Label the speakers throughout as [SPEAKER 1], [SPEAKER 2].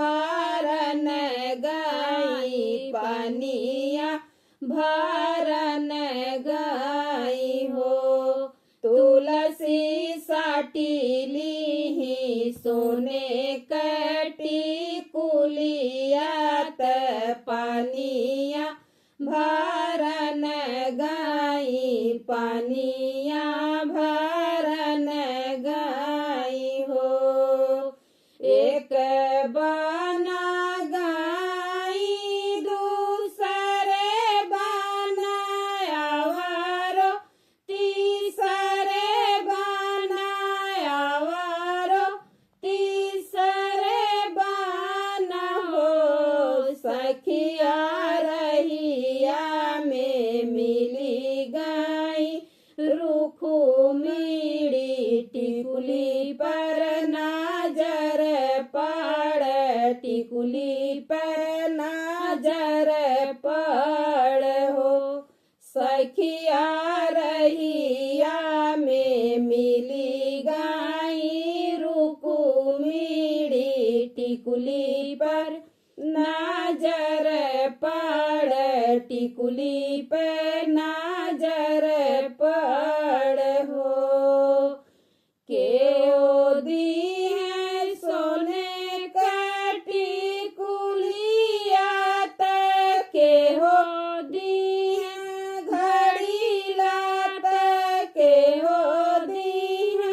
[SPEAKER 1] भरन गई पानिया भरन गई हो। तुलसी साटिली सोने कटी कुलियात पानिया भरन गई पानिया भरन गई हो। एक बना गई दूसरे बनायावरो तीसरे बनायावरो तीसरे बना हो। सखिया रहिया में मिली गई रुखू मीड़ी टिकुली पर नजर पड़ टिकुली पर नजर पड़ हो। सखिया रहिया में मिली गई रुखू मीड़ी टिकुली पर नजर पड़ टिकुली पे नजर पड़ हो। के ओ दी है सोने का टिकुलिया तक के हो दी है घड़ी लात के हो दी है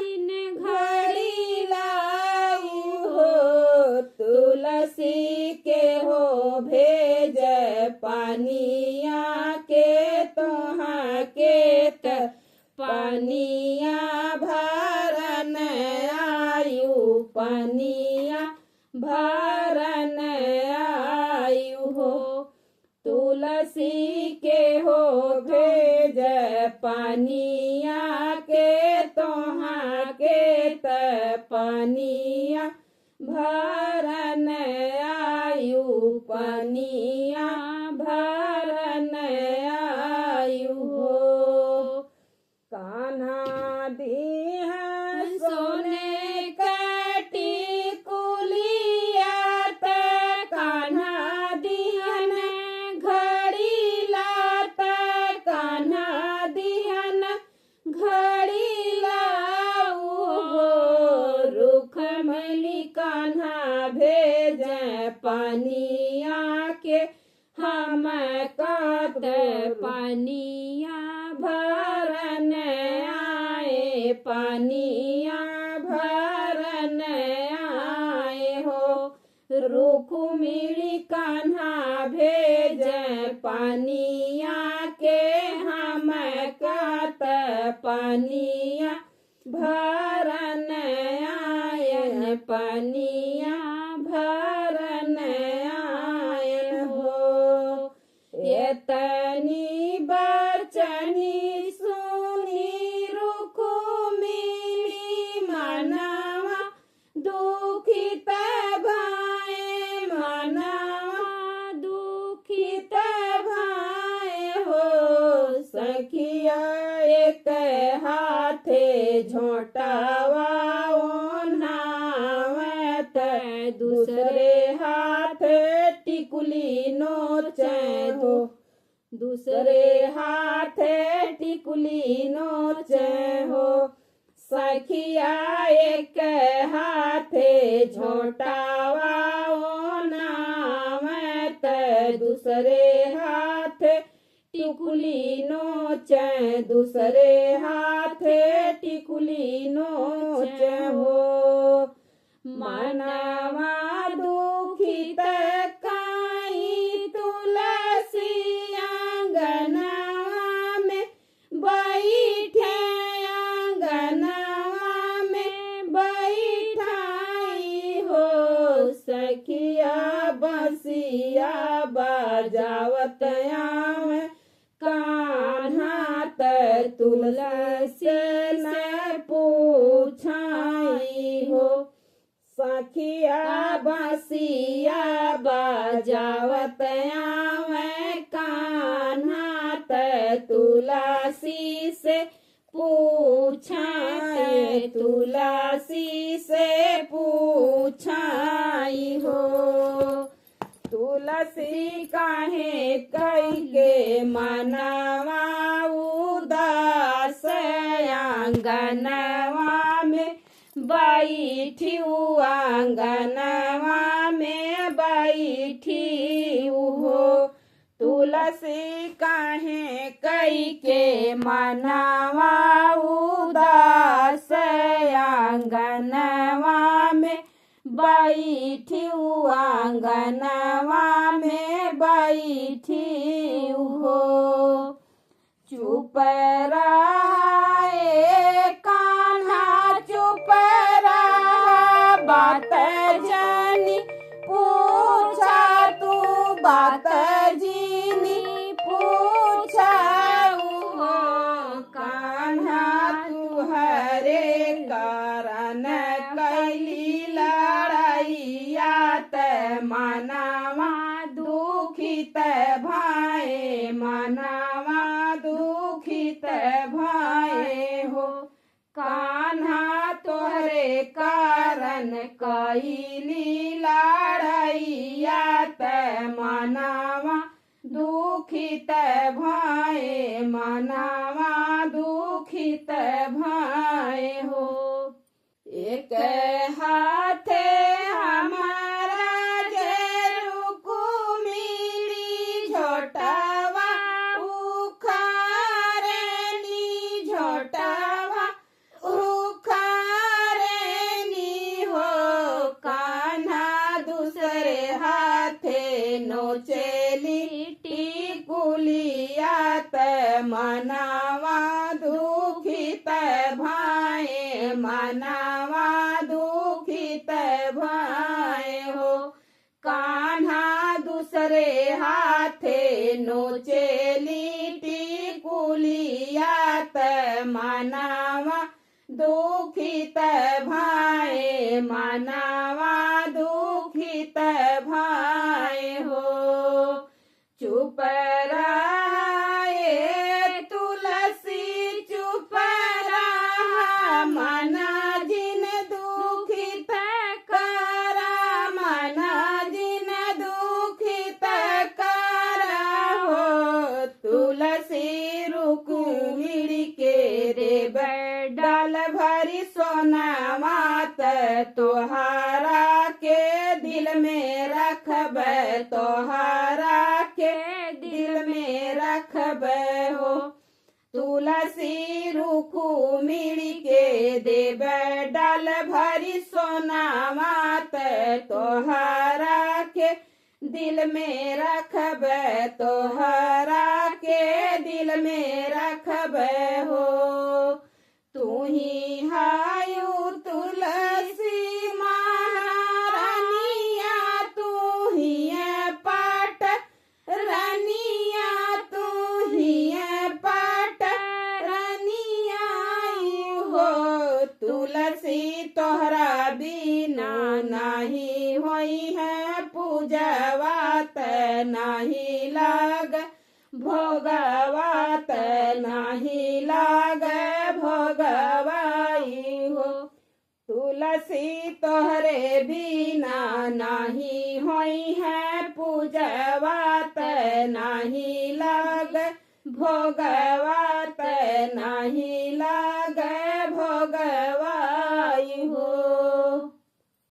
[SPEAKER 1] घड़ी लाई हो। तुलसी के हो भेज पानिया के तोहा के पानिया भरन आयु पानिया भरन आयु हो। तुलसी के हो भेज पानिया के तोहा के पानिया भरन आयु पानिया भरन आयु हो। कान्हा दी है सोने का टिकुलिया तक कान्हा दिहन घड़ी लात कान्हा दिहन घड़ी लाऊ हो। रुख मली कान्हा भेज पानिया के हम कत पानिया भरन आए पानिया भरन आए हो। रुखु मिली कान्हा भेज पानिया के हम कत पानिया भरन आयन पानिया भरन आयन हो। एतनी बचनी सुनी रुखु मिली मनवा दुखित भाए मनवा दुखित भाए हो। सखिया एक हाथे झोंटावा ओन्हावत दूसरे हाथ टिकुली नोचे हो। दूसरे हाथ टिकुली नोचे हो। सखिया एक हाथे झोंटावा ओन्हावत दूसरे हाथ टिकुली नोचे दूसरे हाथ टिकुली नोचे हो। मनवा दुखित काई तुलसी आंगनवा में बैठे आंगनवा में बैठाई हो। सखिया बसिया बजावत आवे कान्हा तुलसी से पूछाई हो। सखिया बसिया बजावत आवे कान्हा तुलसी से पूछाई तुलसी से पूछाई हो। तुलसी काहे कई के मनवा उदास आंगनवा में बैठी आंगनवा में बैठी हो। तुलसी काहे कई के मनवा उदास आंगनवा में बैठी आंगनवा में बैठी हो। चुप रहे कान्हा चुप रहा बात जानी पूछा तू बात जीनी पूछा हो। कान्हा तू हरे कारण कैली लड़ैया त मनवा दुखित भाए मनवा दुखित भाए हो। कान्हा तोहरे कारण कैली लड़ैया त मनवा दुखित भाए मनवा दुखित भाए हो। एक हाथे हमारा जे रुकुमिली झोटवा उखारेनी झोटवा उखारेनी हो। कान्हा दूसरे हाथे नोचेली टिकुलिया त मनवा दुखित भाए मनवा दुखित भाए हो। कान्हा दूसरे हाथे नोचेली टिकुलिया त मनवा दुखित भाए मनवा दुखित भाए हो। चुप रहे तुलसी चुप रहा मना जिन दुखित करा मना जिन दुखित करा हो। तुलसी रुक्मिणी के रे डाल भरी सोनावा तोहारा के दिल में रखब तोहारा के दिल में रखब हो। तुलसी रुक्मिणी के देव डाल भरी सोनावा तोहारा के दिल में रखब तोहारा के दिल में रखब हो। तू ही हायु तुलसी महारानिया तू ही पाट रानिया तू ही पाट रानिया हो। तुलसी तोहरा बिना नहीं होई है पूजवात नहीं लाग भोगवात नहीं लाग भोगवाई हो। तुलसी तोहरे बिना नहीं होई है पूजवात नहीं लाग भोगवा